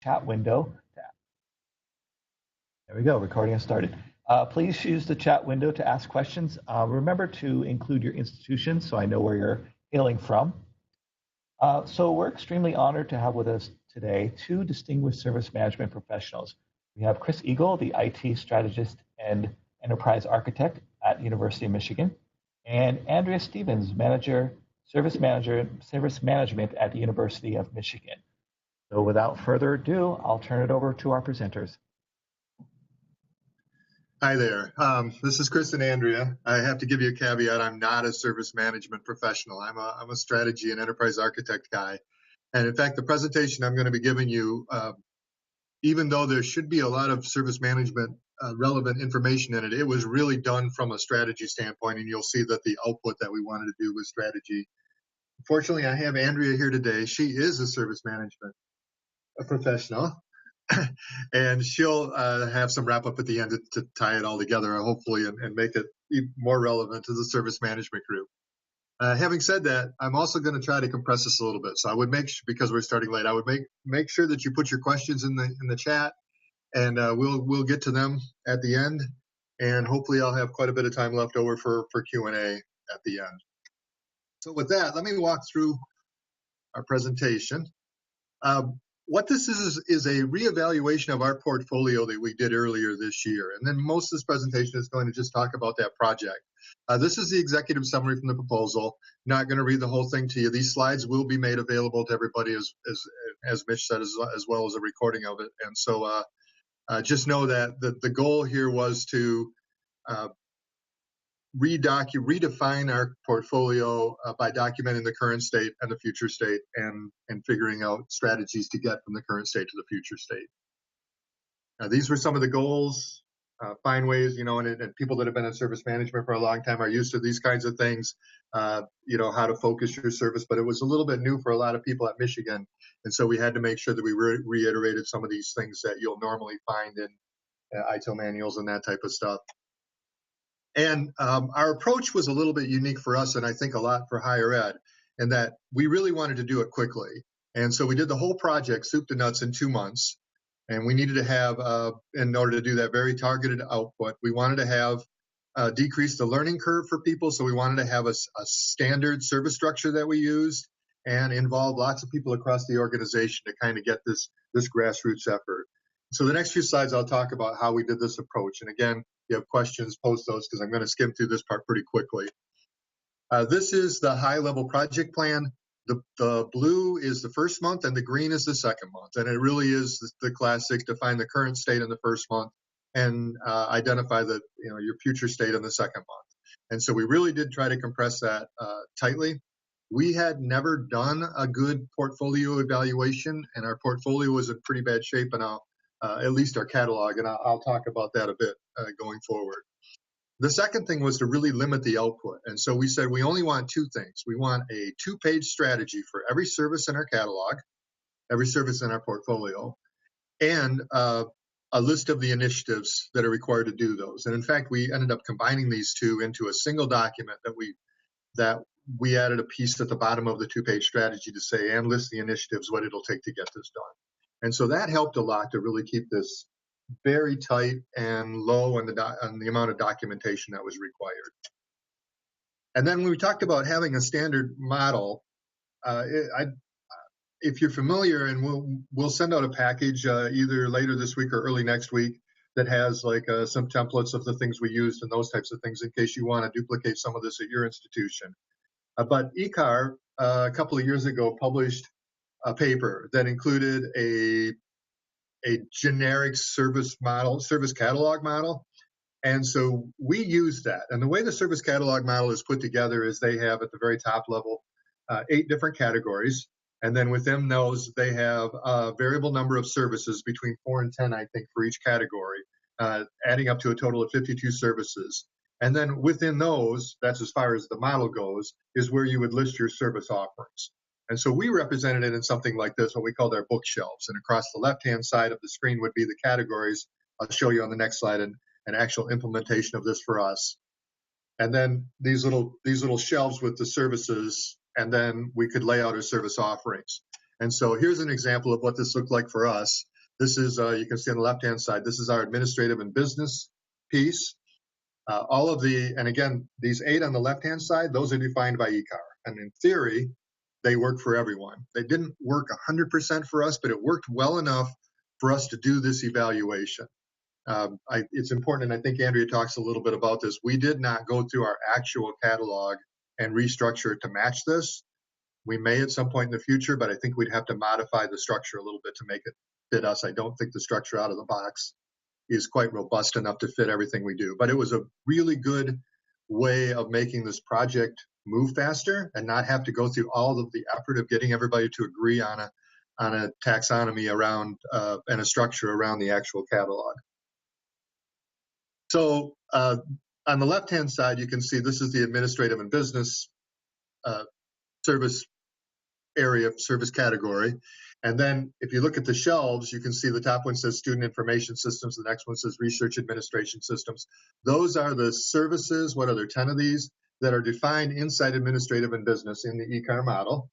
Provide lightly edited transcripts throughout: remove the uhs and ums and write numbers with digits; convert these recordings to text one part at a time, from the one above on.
chat window. There we go, recording has started. Please use the chat window to ask questions. Remember to include your institution so I know where you're hailing from. So we're extremely honored to have with us today two distinguished service management professionals. We have Chris Eagle, the IT strategist and enterprise architect at University of Michigan, and Andrea Stevens, service management at the University of Michigan. So without further ado, I'll turn it over to our presenters. Hi there. This is Chris and Andrea. I have to give you a caveat. I'm not a service management professional. I'm a strategy and enterprise architect guy. And in fact, the presentation I'm going to be giving you, even though there should be a lot of service management relevant information in it, it was really done from a strategy standpoint. And you'll see that the output that we wanted to do was strategy. Fortunately, I have Andrea here today. She is a service management professional. And she'll have some wrap up at the end to tie it all together, hopefully, and make it more relevant to the service management group. Having said that, I'm also going to try to compress this a little bit. So I would make sure, because we're starting late, I would make sure that you put your questions in the chat, and we'll get to them at the end. And hopefully, I'll have quite a bit of time left over for Q&A at the end. So with that, let me walk through our presentation. What this is a reevaluation of our portfolio that we did earlier this year. And then most of this presentation is going to just talk about that project. This is the executive summary from the proposal. Not going to read the whole thing to you. These slides will be made available to everybody, as Mitch said, as well as a recording of it. And so just know that the goal here was to redefine our portfolio by documenting the current state and the future state and figuring out strategies to get from the current state to the future state. These were some of the goals, find ways, and people that have been in service management for a long time are used to these kinds of things, how to focus your service, but it was a little bit new for a lot of people at Michigan. And so we had to make sure that we reiterated some of these things that you'll normally find in ITIL manuals and that type of stuff. And our approach was a little bit unique for us, and I think a lot for higher ed, in that we really wanted to do it quickly. And so we did the whole project, soup to nuts, in 2 months. And we needed to have, in order to do that, very targeted output. We wanted to have decrease the learning curve for people. So we wanted to have a standard service structure that we used and involve lots of people across the organization to kind of get this grassroots effort. So the next few slides, I'll talk about how we did this approach. And again, if you have questions, post those, because I'm going to skim through this part pretty quickly. This is the high-level project plan. The blue is the first month, and the green is the second month. And it really is the classic: define the current state in the first month and identify your future state in the second month. And so we really did try to compress that tightly. We had never done a good portfolio evaluation, and our portfolio was in pretty bad shape, and at least our catalog, and I'll talk about that a bit going forward. The second thing was to really limit the output. And so we said we only want 2 things. We want a 2-page strategy for every service in our catalog, every service in our portfolio, and a list of the initiatives that are required to do those. And in fact, we ended up combining these 2 into a single document that we added a piece at the bottom of the 2-page strategy to say, and list the initiatives, what it'll take to get this done. And so that helped a lot to really keep this very tight and low on the amount of documentation that was required. And then when we talked about having a standard model, if you're familiar, and we'll send out a package either later this week or early next week that has like some templates of the things we used and those types of things in case you want to duplicate some of this at your institution. But ECAR a couple of years ago published a paper that included a generic service catalog model. And so we used that. And the way the service catalog model is put together is they have at the very top level 8 different categories. And then within those, they have a variable number of services between 4 and 10, I think, for each category, adding up to a total of 52 services. And then within those, that's as far as the model goes, is where you would list your service offerings. And so we represented it in something like this, what we called our bookshelves. And across the left-hand side of the screen would be the categories. I'll show you on the next slide an actual implementation of this for us. And then these little shelves with the services, and then we could lay out our service offerings. And so here's an example of what this looked like for us. This is, you can see on the left-hand side, this is our administrative and business piece. All of the, and again, these 8 on the left-hand side, those are defined by ECAR. And in theory, they work for everyone. They didn't work 100% for us, but it worked well enough for us to do this evaluation. It's important, and I think Andrea talks a little bit about this. We did not go through our actual catalog and restructure it to match this. We may at some point in the future, but I think we'd have to modify the structure a little bit to make it fit us. I don't think the structure out of the box is quite robust enough to fit everything we do. But it was a really good way of making this project move faster and not have to go through all of the effort of getting everybody to agree on a taxonomy around and a structure around the actual catalog. So on the left-hand side, you can see this is the administrative and business service area, service category. And then if you look at the shelves, you can see the top one says student information systems. The next one says research administration systems. Those are the services, what are there, 10 of these, that are defined inside administrative and business in the ECAR model.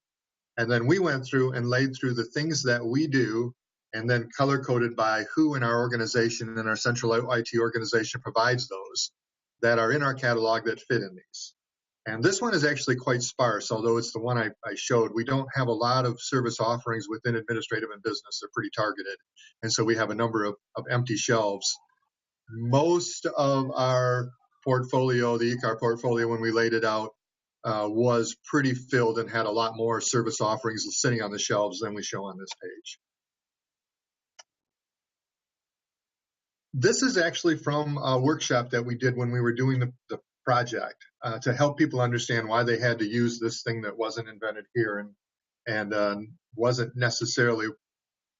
And then we went through and laid through the things that we do and then color-coded by who in our organization and our central IT organization provides those that are in our catalog that fit in these. And this one is actually quite sparse, although it's the one I showed. We don't have a lot of service offerings within administrative and business. They're pretty targeted. And so we have a number of empty shelves. Most of our portfolio, the ECAR portfolio, when we laid it out, was pretty filled and had a lot more service offerings sitting on the shelves than we show on this page. This is actually from a workshop that we did when we were doing the project to help people understand why they had to use this thing that wasn't invented here and wasn't necessarily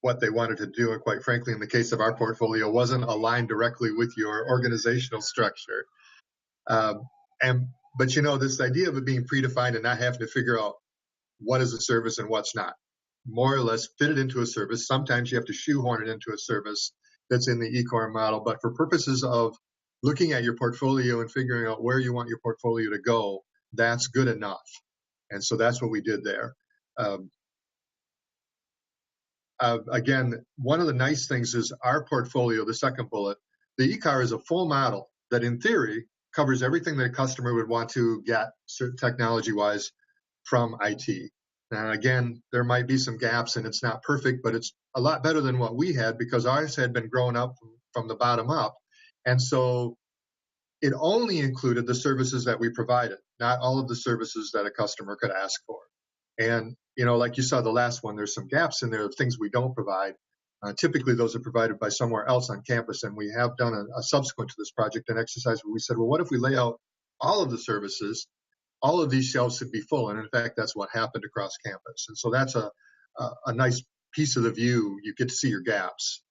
what they wanted to do. And quite frankly, in the case of our portfolio, wasn't aligned directly with your organizational structure. But you know, this idea of it being predefined and not having to figure out what is a service and what's not, more or less fit it into a service. Sometimes you have to shoehorn it into a service that's in the ECAR model, but for purposes of looking at your portfolio and figuring out where you want your portfolio to go, that's good enough. And so that's what we did there. Again, one of the nice things is our portfolio, the second bullet, the ECAR is a full model that in theory covers everything that a customer would want to get technology-wise from IT. Now, again, there might be some gaps and it's not perfect, but it's a lot better than what we had because ours had been growing up from the bottom up. And so it only included the services that we provided, not all of the services that a customer could ask for. And, you know, like you saw the last one, there's some gaps in there of things we don't provide. Typically, those are provided by somewhere else on campus. And we have done a subsequent to this project, an exercise where we said, well, what if we lay out all of the services? All of these shelves should be full. And in fact, that's what happened across campus. And so that's a nice piece of the view. You get to see your gaps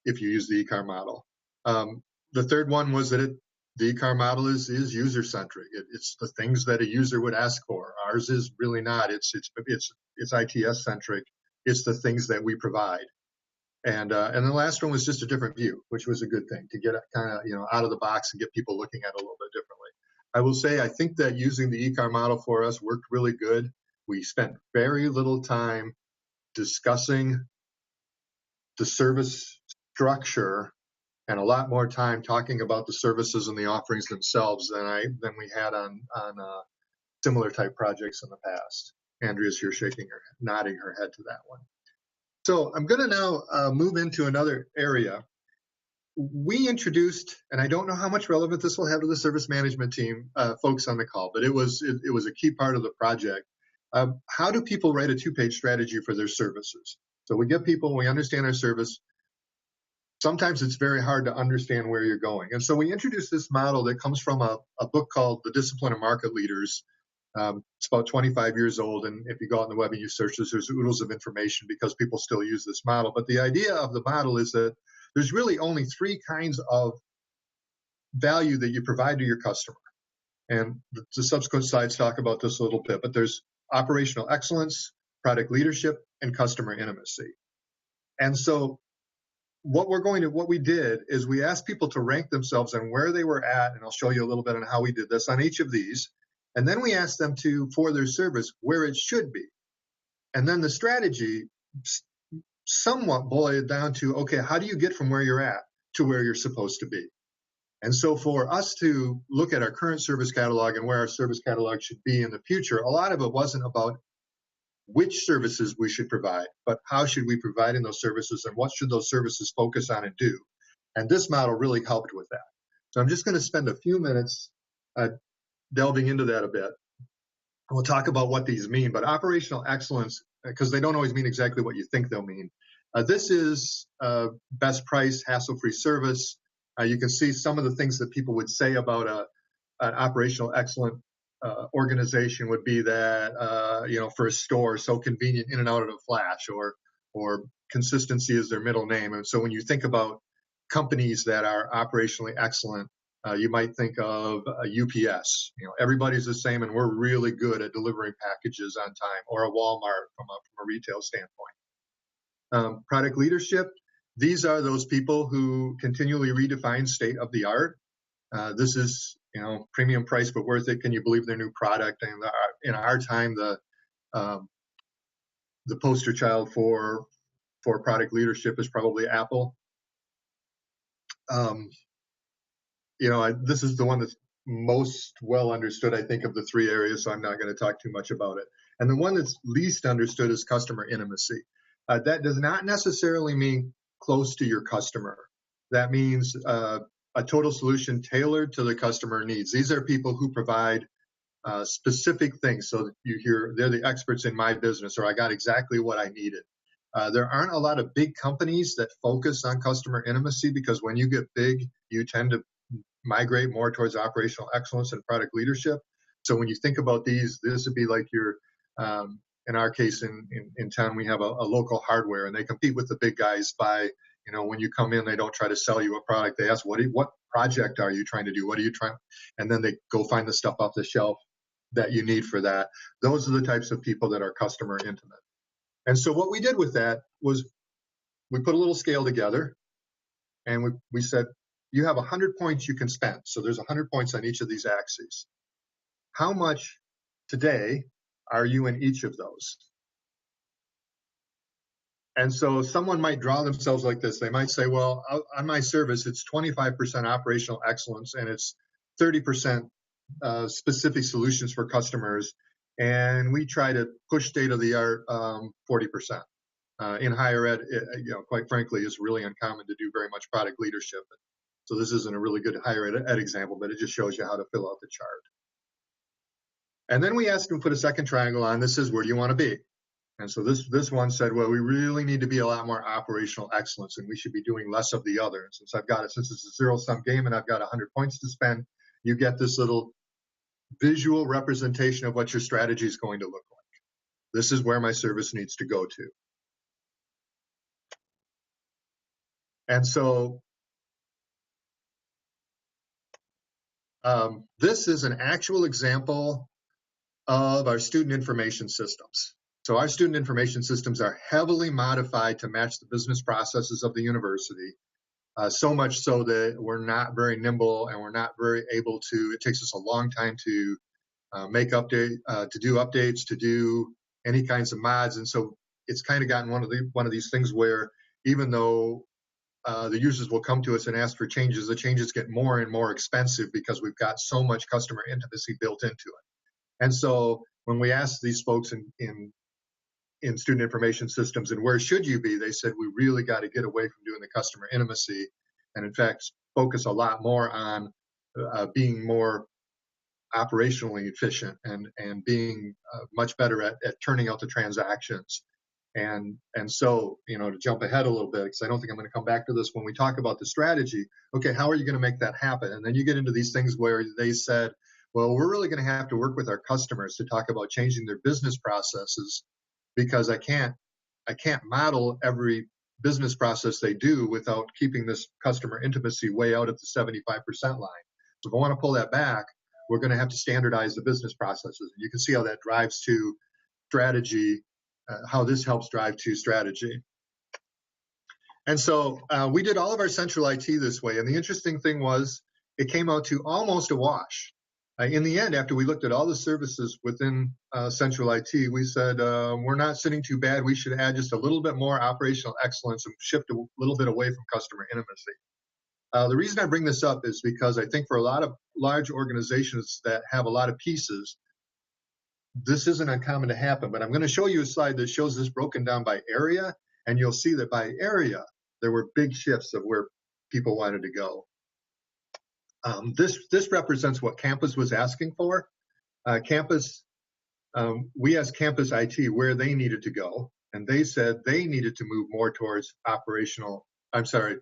if you use the ECAR model. The third one was that the ECAR model is user-centric. It's the things that a user would ask for. Ours is really not. It's ITS-centric. It's the things that we provide. And the last one was just a different view, which was a good thing to get kind of out of the box and get people looking at it a little bit differently. I will say I think that using the ECAR model for us worked really good. We spent very little time discussing the service structure and a lot more time talking about the services and the offerings themselves than we had on similar type projects in the past. Andrea's here nodding her head to that one. So I'm going to now move into another area. We introduced, and I don't know how much relevance this will have to the service management team folks on the call, but it was a key part of the project. How do people write a 2-page strategy for their services? So we get people, we understand our service. Sometimes it's very hard to understand where you're going. And so we introduced this model that comes from a book called The Discipline of Market Leaders. It's about 25 years old, and if you go out on the web and you search this, there's oodles of information because people still use this model. But the idea of the model is that there's really only 3 kinds of value that you provide to your customer. And the subsequent slides talk about this a little bit, but there's operational excellence, product leadership, and customer intimacy. And so what we did is we asked people to rank themselves on where they were at, and I'll show you a little bit on how we did this on each of these. And then we asked them to, for their service, where it should be. And then the strategy somewhat boiled down to, okay, how do you get from where you're at to where you're supposed to be? And so for us to look at our current service catalog and where our service catalog should be in the future, a lot of it wasn't about which services we should provide, but how should we provide in those services and what should those services focus on and do? And this model really helped with that. So I'm just going to spend a few minutes delving into that a bit. We'll talk about what these mean, but operational excellence, because they don't always mean exactly what you think they'll mean. This is best price, hassle-free service. You can see some of the things that people would say about an operational excellent organization would be that, for a store, so convenient, in and out of a flash, or consistency is their middle name. And so when you think about companies that are operationally excellent, you might think of a UPS. Everybody's the same, and we're really good at delivering packages on time, or a Walmart from a retail standpoint. Product leadership. These are those people who continually redefine state of the art. This is, premium price but worth it. Can you believe their new product? And in our time, the poster child for product leadership is probably Apple. This is the one that's most well understood, I think, of the three areas, so I'm not going to talk too much about it. And the one that's least understood is customer intimacy. That does not necessarily mean close to your customer. That means a total solution tailored to the customer needs. These are people who provide specific things. So that you hear, they're the experts in my business, or I got exactly what I needed. There aren't a lot of big companies that focus on customer intimacy, because when you get big, you tend to migrate more towards operational excellence and product leadership. So when you think about these, this would be like your, in our case in town, we have a local hardware, and they compete with the big guys by, when you come in, they don't try to sell you a product. They ask, what project are you trying to do? What are you trying? And then they go find the stuff off the shelf that you need for that. Those are the types of people that are customer intimate. And so what we did with that was we put a little scale together, and we said, you have 100 points you can spend. So there's 100 points on each of these axes. How much today are you in each of those? And so someone might draw themselves like this. They might say, well, on my service, it's 25% operational excellence, and it's 30% specific solutions for customers. And we try to push state-of-the-art 40%. In higher ed, quite frankly, it's really uncommon to do very much product leadership. So this isn't a really good higher ed example, but it just shows you how to fill out the chart. And then we asked them to put a second triangle on. This is, where do you want to be? And so this one said, well, we really need to be a lot more operational excellence, and we should be doing less of the other. And since it's a zero-sum game and I've got 100 points to spend, you get this little visual representation of what your strategy is going to look like. This is where my service needs to go to. And so this is an actual example of our student information systems. So our student information systems are heavily modified to match the business processes of the university, so much so that we're not very nimble, and we're not very able to, it takes us a long time to do updates, to do any kinds of mods. And so it's kind of gotten one of these things where, even though the users will come to us and ask for changes, the changes get more and more expensive because we've got so much customer intimacy built into it. And so when we asked these folks in student information systems, and where should you be, they said, we really got to get away from doing the customer intimacy, and in fact focus a lot more on being more operationally efficient and being much better at turning out the transactions. And so, to jump ahead a little bit, because I don't think I'm going to come back to this when we talk about the strategy, okay, how are you going to make that happen? And then you get into these things where they said, well, we're really going to have to work with our customers to talk about changing their business processes, because I can't model every business process they do without keeping this customer intimacy way out at the 75% line. So if I want to pull that back, we're going to have to standardize the business processes. And you can see how that drives to strategy, how this helps drive to strategy. And so we did all of our central IT this way. And the interesting thing was, it came out to almost a wash. In the end, after we looked at all the services within Central IT, we said, we're not sitting too bad. We should add just a little bit more operational excellence and shift a little bit away from customer intimacy. The reason I bring this up is because I think for a lot of large organizations that have a lot of pieces, this isn't uncommon to happen. But I'm going to show you a slide that shows this broken down by area, and you'll see that by area, there were big shifts of where people wanted to go. This represents what campus was asking for. We asked campus IT where they needed to go, and they said they needed to move more towards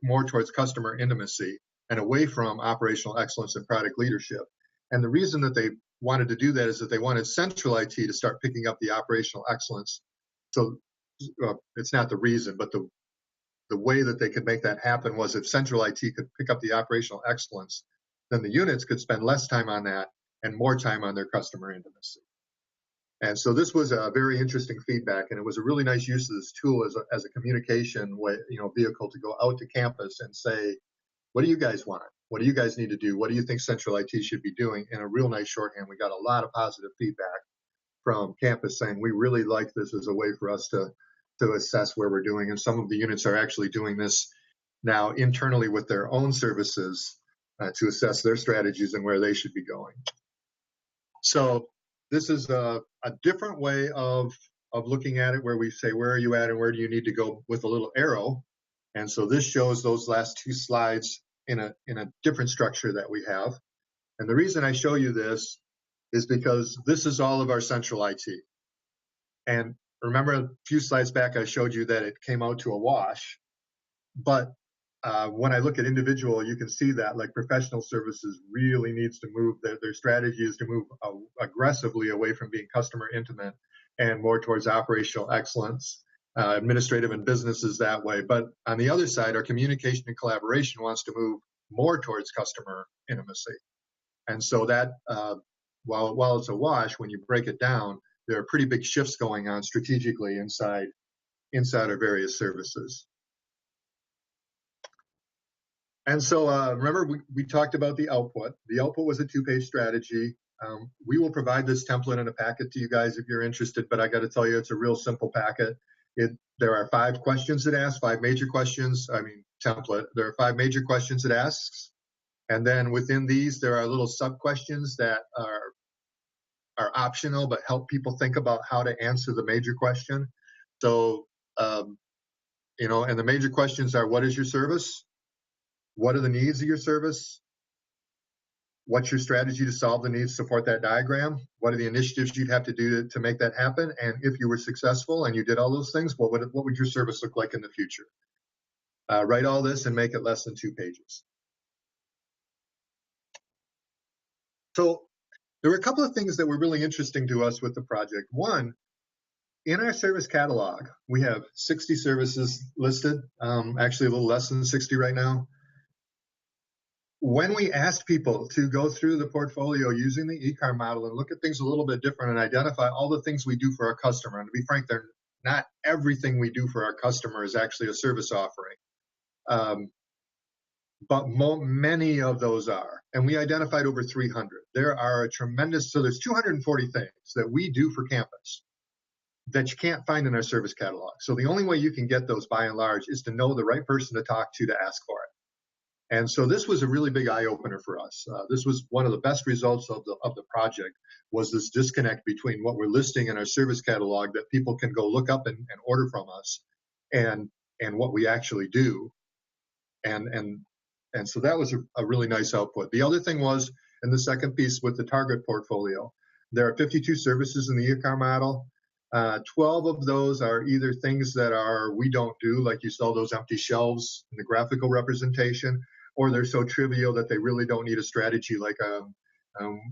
more towards customer intimacy and away from operational excellence and product leadership. And the reason that they wanted to do that is that they wanted Central IT to start picking up the operational excellence. So it's not the reason, but the way that they could make that happen was if Central IT could pick up the operational excellence, then the units could spend less time on that and more time on their customer intimacy. And so this was a very interesting feedback, and it was a really nice use of this tool as a communication vehicle to go out to campus and say, what do you guys want? What do you guys need to do? What do you think Central IT should be doing? In a real nice shorthand, we got a lot of positive feedback from campus saying we really like this as a way for us to assess where we're doing. And some of the units are actually doing this now internally with their own services to assess their strategies and where they should be going. So this is a different way of looking at it, where we say, where are you at and where do you need to go, with a little arrow. And so this shows those last two slides in a different structure that we have. And the reason I show you this is because this is all of our Central IT. And remember a few slides back, I showed you that it came out to a wash. But when I look at individual, you can see that like professional services really needs to move, their strategy is to move aggressively away from being customer intimate and more towards operational excellence. Administrative and business is that way. But on the other side, our communication and collaboration wants to move more towards customer intimacy. And so that, while it's a wash, when you break it down, there are pretty big shifts going on strategically inside our various services. And so remember, we talked about the output. The output was a 2-page strategy. We will provide this template in a packet to you guys if you're interested, but I got to tell you, it's a real simple packet. There are 5 questions it asks, 5 major questions. Template. There are 5 major questions it asks. And then within these, there are little sub-questions that are optional, but help people think about how to answer the major question. So, and the major questions are, what is your service? What are the needs of your service? What's your strategy to solve the needs, support that diagram? What are the initiatives you'd have to do to make that happen? And if you were successful and you did all those things, what would your service look like in the future? Write all this and make it less than 2 pages. So there were a couple of things that were really interesting to us with the project. One, in our service catalog, we have 60 services listed, actually a little less than 60 right now. When we asked people to go through the portfolio using the ECAR model and look at things a little bit different and identify all the things we do for our customer, and to be frank, they're not everything we do for our customer is actually a service offering. But many of those are, and we identified over 300. There are there's 240 things that we do for campus that you can't find in our service catalog. So the only way you can get those by and large is to know the right person to talk to ask for it. And so this was a really big eye-opener for us. This was one of the best results of the project, was this disconnect between what we're listing in our service catalog that people can go look up and order from us and what we actually do. And so that was a really nice output. The other thing was, in the second piece with the target portfolio, there are 52 services in the ECAR model. 12 of those are either things that we don't do, like you saw those empty shelves in the graphical representation, or they're so trivial that they really don't need a strategy. Like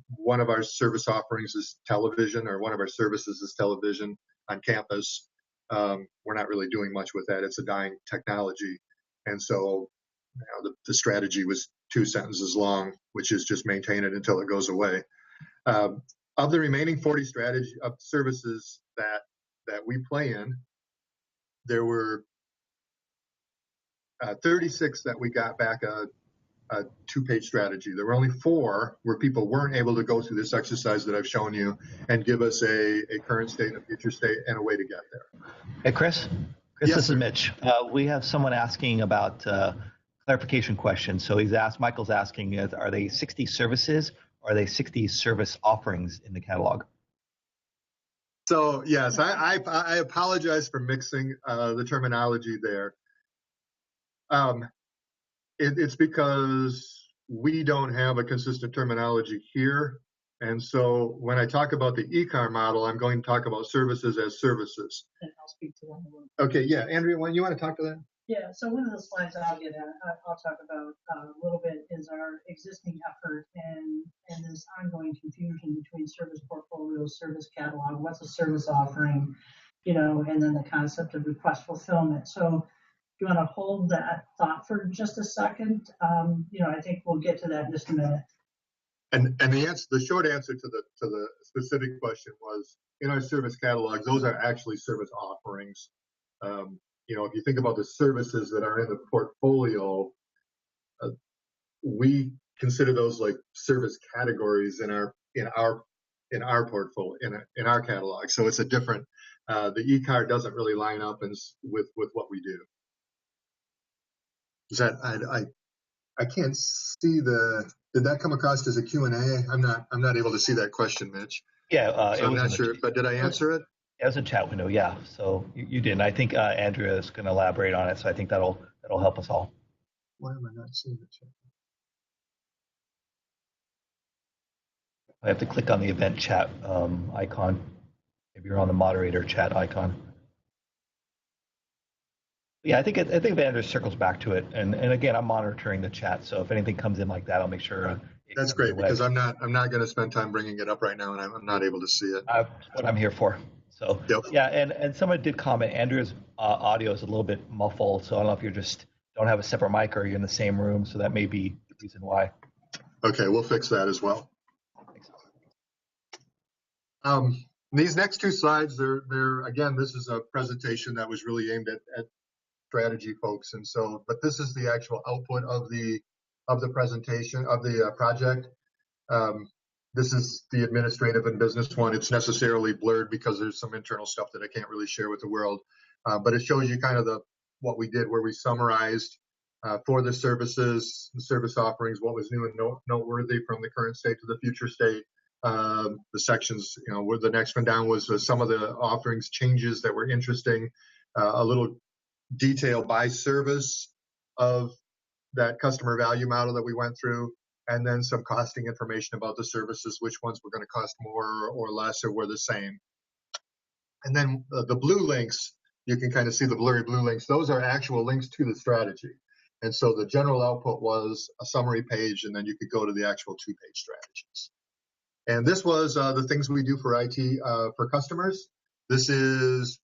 one of our service offerings is television, or one of our services is television on campus. We're not really doing much with that. It's a dying technology. And so the strategy was 2 sentences long, which is just maintain it until it goes away. Of the remaining 40 services that we play in, there were 36 that we got back two-page strategy. There were only 4 where people weren't able to go through this exercise that I've shown you and give us a current state and a future state and a way to get there. Hey, Chris. Yes, This sir. is Mitch. We have someone asking about clarification questions. So Michael's asking, are they 60 services or are they 60 service offerings in the catalog? So yes, I apologize for mixing the terminology there. It's because we don't have a consistent terminology here. And so when I talk about the ECAR model, I'm going to talk about services as services. And I'll speak to that a little. Okay, yeah. Andrea, you want to talk to that? Yeah, so one of the slides I'll get at, I'll talk about a little bit is our existing effort and this ongoing confusion between service portfolio, service catalog, what's a service offering, and then the concept of request fulfillment. So you want to hold that thought for just a second? I think we'll get to that in just a minute. And the short answer to the specific question was, in our service catalog, those are actually service offerings. If you think about the services that are in the portfolio, we consider those like service categories in our portfolio, in our catalog. So it's a different. The ECAR doesn't really line up with what we do. Is that I can't see did that come across as a Q&A? I'm not able to see that question, Mitch. Yeah, so I'm not sure, but did I answer it? It was a chat window, yeah. So you did. And I think Andrea is going to elaborate on it. So I think that'll help us all. Why am I not seeing the chat? I have to click on the event chat icon. Maybe you're on the moderator chat icon. Yeah, I think Andrea circles back to it. And again, I'm monitoring the chat. So if anything comes in like that, I'll make sure. That's great because I'm not going to spend time bringing it up right now, and I'm not able to see it. What I'm here for. So yep. Yeah, and someone did comment. Andrea's audio is a little bit muffled, so I don't know if you just don't have a separate mic or you're in the same room. So that may be the reason why. Okay, we'll fix that as well. These next 2 slides, they're again, this is a presentation that was really aimed at strategy folks, and so, but this is the actual output of the presentation of the project. This is the administrative and business one. It's necessarily blurred because there's some internal stuff that I can't really share with the world, but it shows you kind of what we did, where we summarized for the services, the service offerings, what was new and noteworthy from the current state to the future state. The sections, where the next one down was some of the offerings changes that were interesting, a little detail by service of that customer value model that we went through, and then some costing information about the services, which ones were going to cost more or less or were the same. And then the blue links, you can kind of see the blurry blue links. Those are actual links to the strategy. And so the general output was a summary page, and then you could go to the actual 2-page strategies. And this was the things we do for IT for customers. This is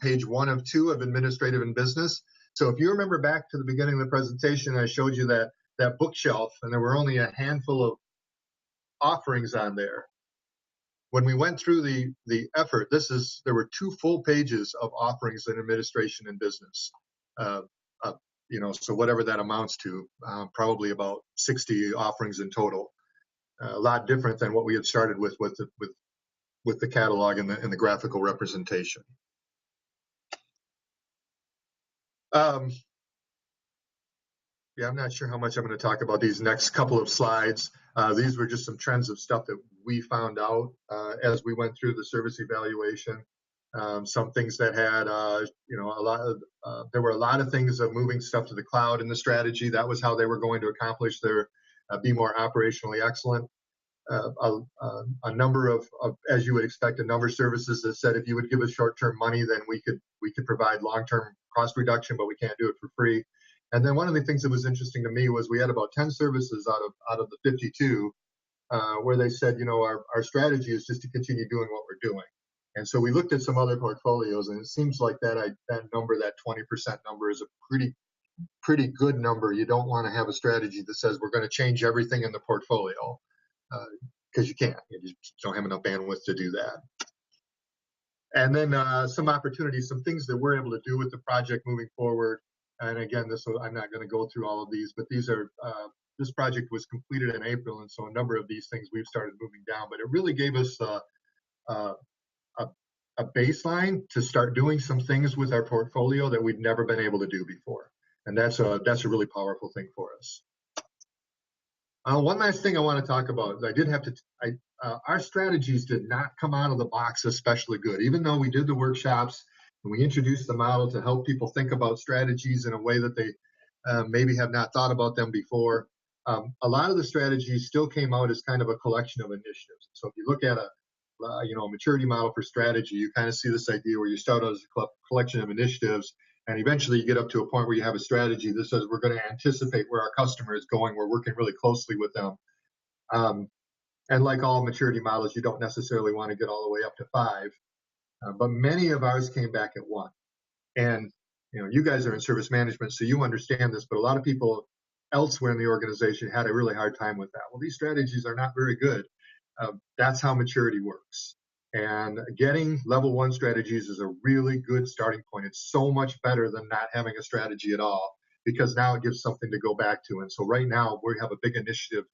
page 1 of 2 of administrative and business. So if you remember back to the beginning of the presentation, I showed you that bookshelf, and there were only a handful of offerings on there. When we went through the effort, there were 2 full pages of offerings in administration and business. So whatever that amounts to, probably about 60 offerings in total. A lot different than what we had started with the catalog and the graphical representation. Yeah, I'm not sure how much I'm going to talk about these next couple of slides. These were just some trends of stuff that we found out as we went through the service evaluation. Some things that had, there were a lot of things of moving stuff to the cloud in the strategy. That was how they were going to accomplish their be more operationally excellent. A number of, as you would expect, a number of services that said if you would give us short-term money, then we could provide long-term cost reduction, but we can't do it for free. And then one of the things that was interesting to me was we had about 10 services out of the 52 where they said, our strategy is just to continue doing what we're doing. And so we looked at some other portfolios, and it seems like that number, that 20% number, is a pretty good number. You don't want to have a strategy that says we're going to change everything in the portfolio, because you can't. You just don't have enough bandwidth to do that. And then some opportunities, some things that we're able to do with the project moving forward. And again, I'm not going to go through all of these, but these are this project was completed in April, and so a number of these things we've started moving down. But it really gave us a, a baseline to start doing some things with our portfolio that we'd never been able to do before, and that's a really powerful thing for us. One last thing I want to talk about is I did have to. Our strategies did not come out of the box especially good, even though we did the workshops and we introduced the model to help people think about strategies in a way that they maybe have not thought about them before. A lot of the strategies still came out as kind of a collection of initiatives. So if you look at a maturity model for strategy, you kind of see this idea where you start out as a collection of initiatives, and eventually you get up to a point where you have a strategy that says we're going to anticipate where our customer is going. We're working really closely with them. And like all maturity models, you don't necessarily want to get all the way up to 5, but many of ours came back at 1. And you guys are in service management, so you understand this, but a lot of people elsewhere in the organization had a really hard time with that. Well, these strategies are not very good. That's how maturity works. And getting level 1 strategies is a really good starting point. It's so much better than not having a strategy at all, because now it gives something to go back to. And so right now we have a big initiative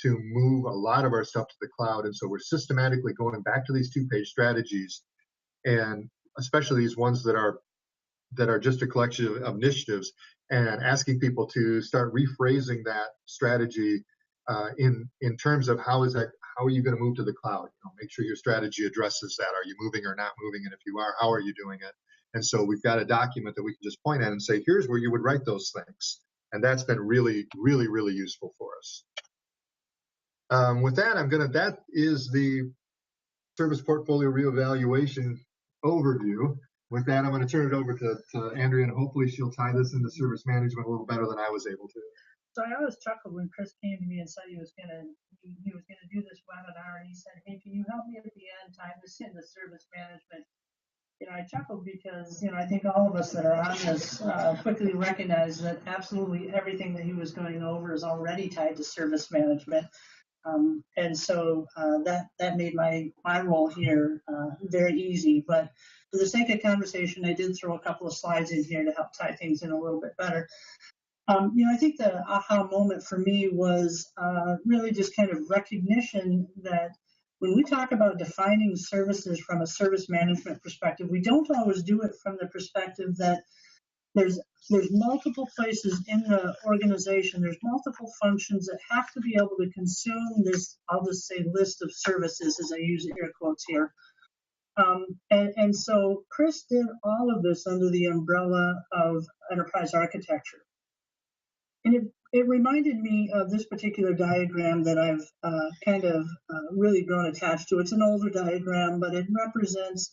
to move a lot of our stuff to the cloud. And so we're systematically going back to these 2-page strategies, and especially these ones that are just a collection of initiatives, and asking people to start rephrasing that strategy in terms of how are you going to move to the cloud? Make sure your strategy addresses that. Are you moving or not moving? And if you are, how are you doing it? And so we've got a document that we can just point at and say, here's where you would write those things. And that's been really, really, really useful for us. With that, that is the service portfolio reevaluation overview. With that, I'm going to turn it over to Andrea, and hopefully she'll tie this into service management a little better than I was able to. So I always chuckled when Chris came to me and said he was gonna do this webinar, and he said, "Hey, can you help me at the end tie this into service management?" I chuckled because I think all of us that are on this quickly recognize that absolutely everything that he was going over is already tied to service management. And so that made my role here very easy. But for the sake of conversation, I did throw a couple of slides in here to help tie things in a little bit better. I think the aha moment for me was really just kind of recognition that when we talk about defining services from a service management perspective, we don't always do it from the perspective that there's multiple places in the organization, there's multiple functions that have to be able to consume this, I'll just say, list of services, as I use air quotes here. And so Chris did all of this under the umbrella of enterprise architecture. And it reminded me of this particular diagram that I've kind of really grown attached to. It's an older diagram, but it represents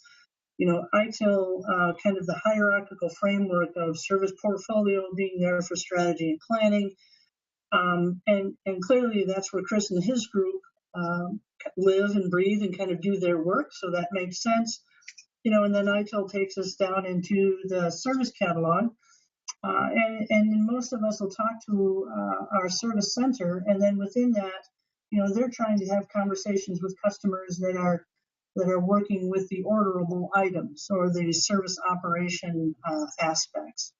ITIL, kind of the hierarchical framework of service portfolio being there for strategy and planning. And clearly that's where Chris and his group live and breathe and kind of do their work. So that makes sense. And then ITIL takes us down into the service catalog. And most of us will talk to our service center. And then within that, they're trying to have conversations with customers that are working with the orderable items or the service operation aspects.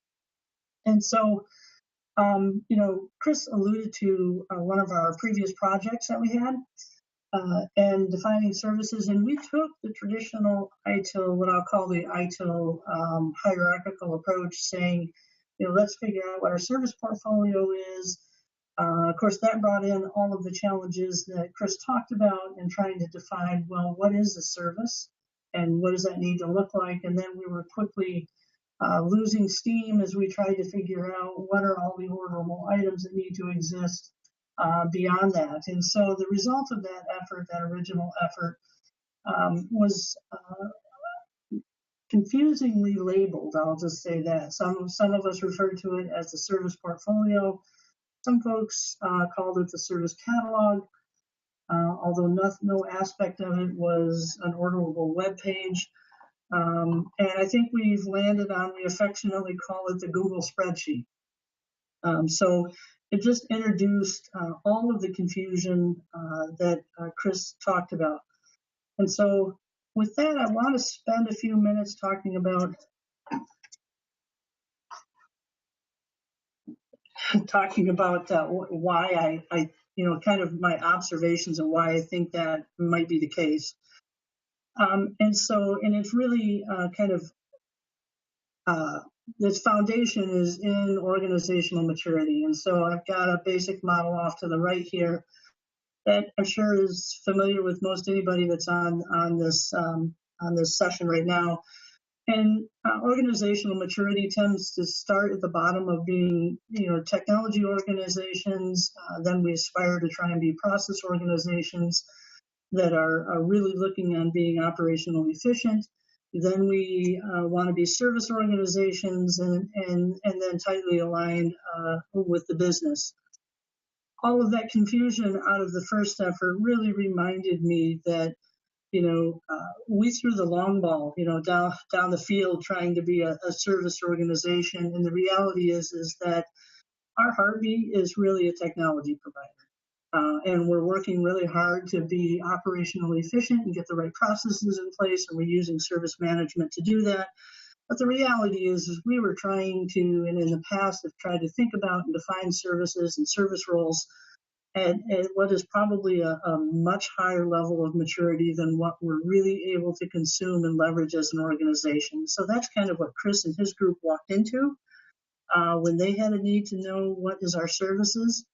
And so, Chris alluded to one of our previous projects that we had and defining services. And we took the traditional ITIL, what I'll call the ITIL hierarchical approach, saying, let's figure out what our service portfolio is. Of course, that brought in all of the challenges that Chris talked about and trying to define, well, what is a service and what does that need to look like? And then we were quickly losing steam as we tried to figure out what are all the orderable items that need to exist beyond that. And so the result of that effort, that original effort, was confusingly labeled. I'll just say that. Some of us referred to it as the service portfolio. Some folks called it the service catalog, although no aspect of it was an orderable web page. And I think we've landed on, we affectionately call it the Google spreadsheet. So it just introduced all of the confusion that Chris talked about. And so with that, I want to spend a few minutes talking about talking about why I, kind of my observations and why I think that might be the case. And it's really kind of this foundation is in organizational maturity. And so I've got a basic model off to the right here that I'm sure is familiar with most anybody that's on this session right now. And organizational maturity tends to start at the bottom of being, technology organizations. Then we aspire to try and be process organizations that are really looking on being operationally efficient. Then we want to be service organizations and then tightly aligned with the business. All of that confusion out of the first effort really reminded me that we threw the long ball, down the field trying to be a service organization. And the reality is that our heartbeat is really a technology provider. And we're working really hard to be operationally efficient and get the right processes in place. And we're using service management to do that. But the reality is we were trying to, and in the past have tried to think about and define services and service roles at what is probably a much higher level of maturity than what we're really able to consume and leverage as an organization. So that's kind of what Chris and his group walked into when they had a need to know what is our services.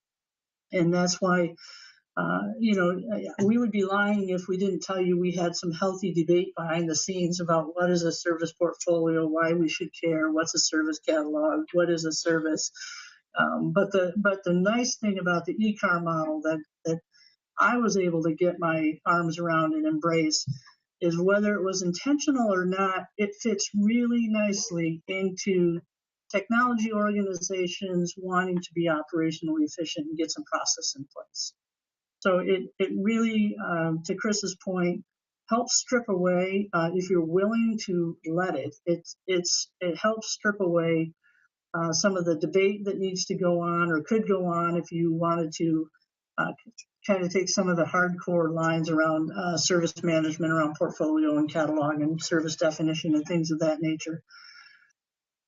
And that's why, we would be lying if we didn't tell you we had some healthy debate behind the scenes about what is a service portfolio, why we should care, what's a service catalog, what is a service. But the nice thing about the ECAR model that I was able to get my arms around and embrace is whether it was intentional or not, it fits really nicely into technology organizations wanting to be operationally efficient and get some process in place. So it really, to Chris's point, helps strip away, if you're willing to let it, it helps strip away some of the debate that needs to go on or could go on if you wanted to kind of take some of the hardcore lines around service management, around portfolio and catalog and service definition and things of that nature.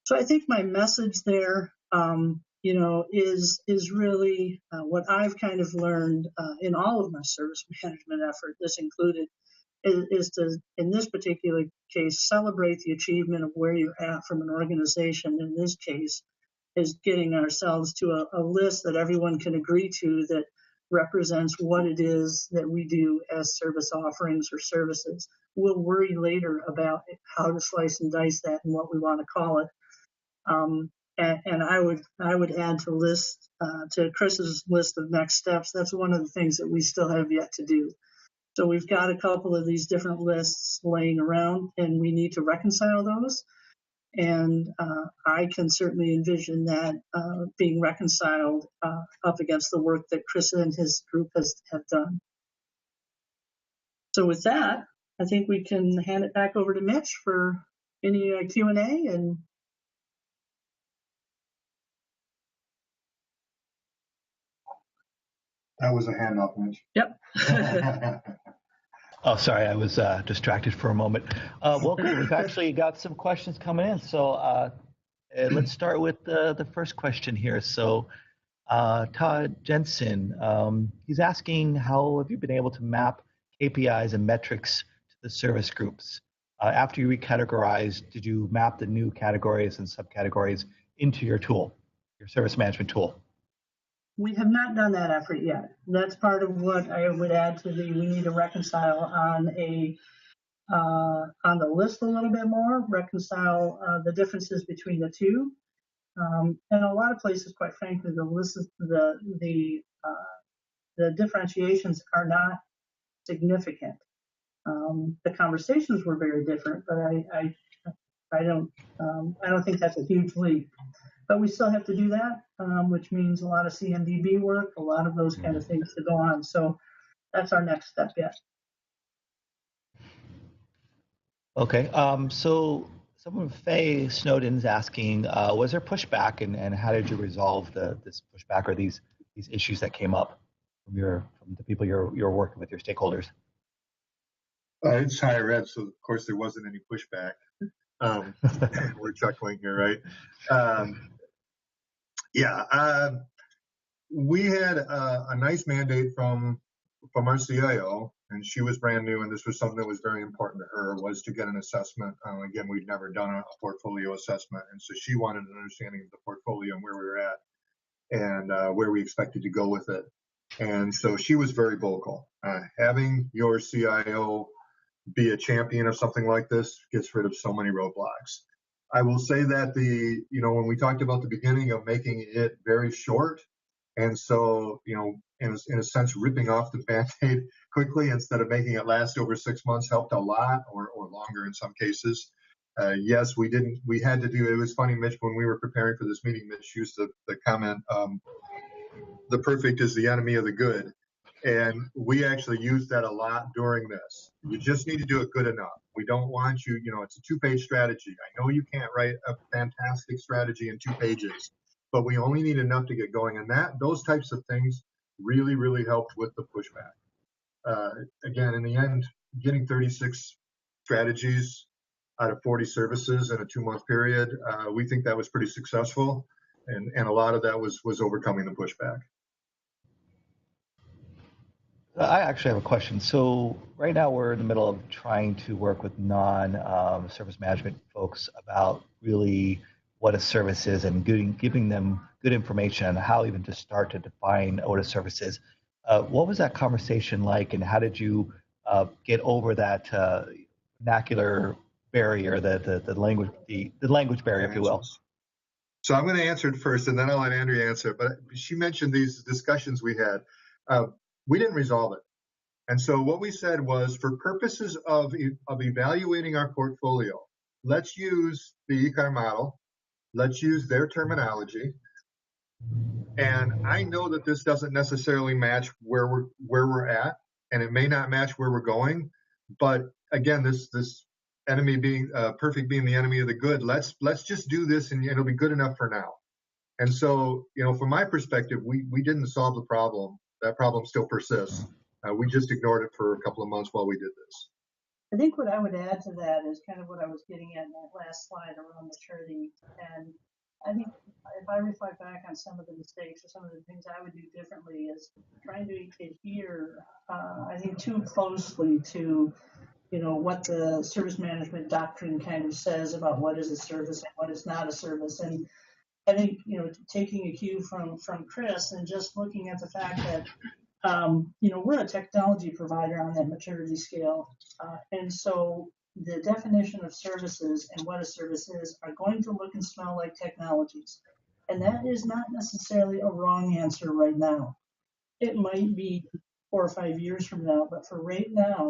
So I think my message there, is really what I've kind of learned in all of my service management effort, this included, is to, in this particular case, celebrate the achievement of where you're at from an organization. In this case, is getting ourselves to a list that everyone can agree to that represents what it is that we do as service offerings or services. We'll worry later about how to slice and dice that and what we want to call it. And I would add to Chris's list of next steps. That's one of the things that we still have yet to do. So we've got a couple of these different lists laying around, and we need to reconcile those. And I can certainly envision that being reconciled up against the work that Chris and his group have done. So with that, I think we can hand it back over to Mitch for any Q&A. And that was a handoff, Mitch. Yep. Oh, sorry, I was distracted for a moment. Well, great. We've actually got some questions coming in. So let's start with the first question here. So Todd Jensen, he's asking, how have you been able to map KPIs and metrics to the service groups? After you recategorized, did you map the new categories and subcategories into your tool, your service management tool? We have not done that effort yet. That's part of what I would add to we need to reconcile on the list a little bit more, reconcile the differences between the two. And a lot of places, quite frankly, the list is, the differentiations are not significant. The conversations were very different, but I don't think that's a huge leap. But we still have to do that, which means a lot of CMDB work, a lot of those kind of things to go on. So that's our next step yet. Okay. So someone, Faye Snowden's asking, was there pushback, and how did you resolve this pushback or these issues that came up from the people you're working with, your stakeholders? It's higher ed, so of course there wasn't any pushback. We're chuckling here, right? Yeah, we had a nice mandate from our CIO, and she was brand new, and this was something that was very important to her, was to get an assessment. Again, we'd never done a portfolio assessment, and so she wanted an understanding of the portfolio and where we were at, and where we expected to go with it. And so she was very vocal. Having your CIO be a champion of something like this gets rid of so many roadblocks. I will say that when we talked about the beginning of making it very short, and so, in a sense, ripping off the Band-Aid quickly instead of making it last over 6 months helped a lot, or longer in some cases. Yes, we had to do, it was funny, Mitch, when we were preparing for this meeting, Mitch used the comment, the perfect is the enemy of the good. And we actually used that a lot during this. You just need to do it good enough. We don't want you, it's a 2-page strategy. I know you can't write a fantastic strategy in 2 pages, but we only need enough to get going. And those types of things really, really helped with the pushback. Again, in the end, getting 36 strategies out of 40 services in a 2-month period, we think that was pretty successful. And a lot of that was overcoming the pushback. I actually have a question. So right now we're in the middle of trying to work with non-service management folks about really what a service is and giving them good information on how even to start to define what a service is. What was that conversation like, and how did you get over that vernacular barrier, the language barrier, if you will? So I'm going to answer it first, and then I'll let Andrea answer. But she mentioned these discussions we had. We didn't resolve it. And so what we said was, for purposes of evaluating our portfolio, let's use the ECAR model. Let's use their terminology. And I know that this doesn't necessarily match where we're at, and it may not match where we're going. But again, this enemy being perfect being the enemy of the good. Let's just do this, and it'll be good enough for now. And so, from my perspective, we didn't solve the problem. That problem still persists. We just ignored it for a couple of months while we did this. I think what I would add to that is kind of what I was getting at in that last slide around maturity. And I think if I reflect back on some of the mistakes or some of the things I would do differently, is trying to adhere, I think, too closely to, what the service management doctrine kind of says about what is a service and what is not a service. And I think, taking a cue from Chris and just looking at the fact that, we're a technology provider on that maturity scale. And so the definition of services and what a service is are going to look and smell like technologies. And that is not necessarily a wrong answer right now. It might be 4 or 5 years from now, but for right now,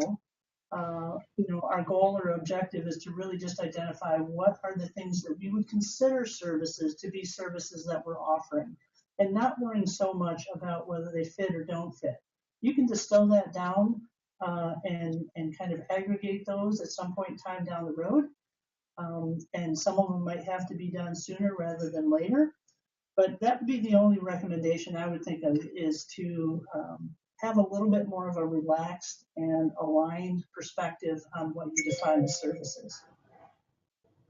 our goal or objective is to really just identify what are the things that we would consider services to be services that we're offering, and not worrying so much about whether they fit or don't fit. You can distill that down and kind of aggregate those at some point in time down the road. And some of them might have to be done sooner rather than later. But that would be the only recommendation I would think of, is to have a little bit more of a relaxed and aligned perspective on what you define as services.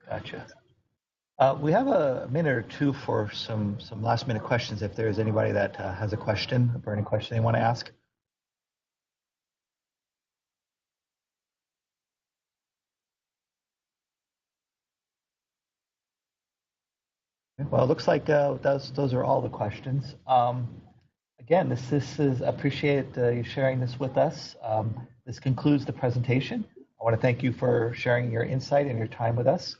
Gotcha. We have a minute or two for some last minute questions. If there's anybody that has a question, a burning question they want to ask. Well, it looks like those are all the questions. Again, this is appreciate you sharing this with us. This concludes the presentation. I want to thank you for sharing your insight and your time with us.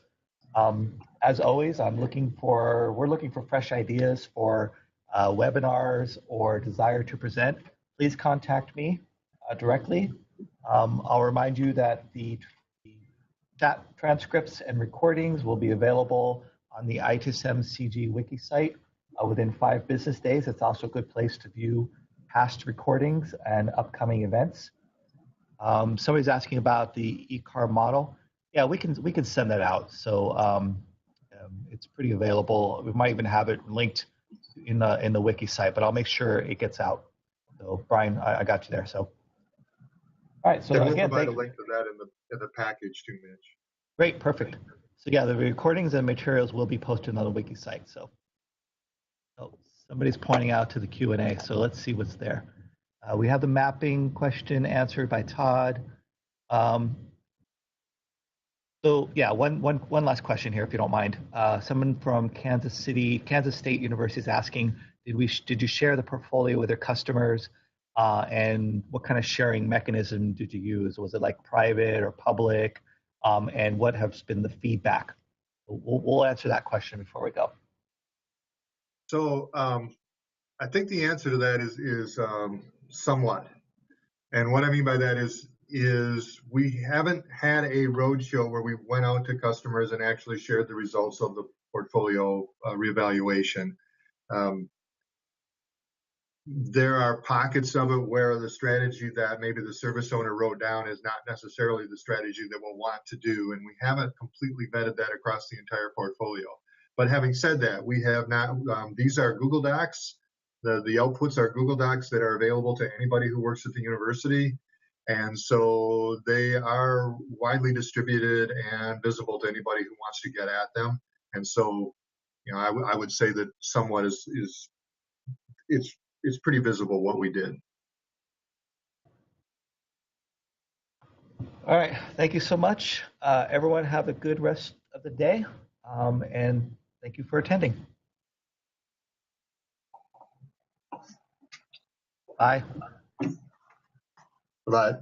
As always, we're looking for fresh ideas for webinars or desire to present. Please contact me directly. I'll remind you that the chat transcripts and recordings will be available on the ITSM CG wiki site within 5 business days. It's also a good place to view past recordings and upcoming events. Somebody's asking about the ECAR model. Yeah, we can send that out. So it's pretty available. We might even have it linked in the wiki site, but I'll make sure it gets out. So Brian, I got you there. So all right. So we'll again, provide a link to that in the package too, Mitch. Great, perfect. So yeah, the recordings and materials will be posted on the wiki site. So Oh, somebody's pointing out to the Q&A, so let's see what's there. We have the mapping question answered by Todd. So yeah, one last question here, if you don't mind. Someone from Kansas State University is asking, did you share the portfolio with your customers? And what kind of sharing mechanism did you use? Was it like private or public? And what has been the feedback? We'll answer that question before we go. So I think the answer to that is somewhat. And what I mean by that is we haven't had a roadshow where we went out to customers and actually shared the results of the portfolio reevaluation. There are pockets of it where the strategy that maybe the service owner wrote down is not necessarily the strategy that we'll want to do, and we haven't completely vetted that across the entire portfolio. But having said that, we have not, these are Google Docs. The outputs are Google Docs that are available to anybody who works at the university. And so they are widely distributed and visible to anybody who wants to get at them. And so, you know, I would say that somewhat it's pretty visible what we did. All right, thank you so much. Everyone have a good rest of the day, and thank you for attending. Bye. Bye.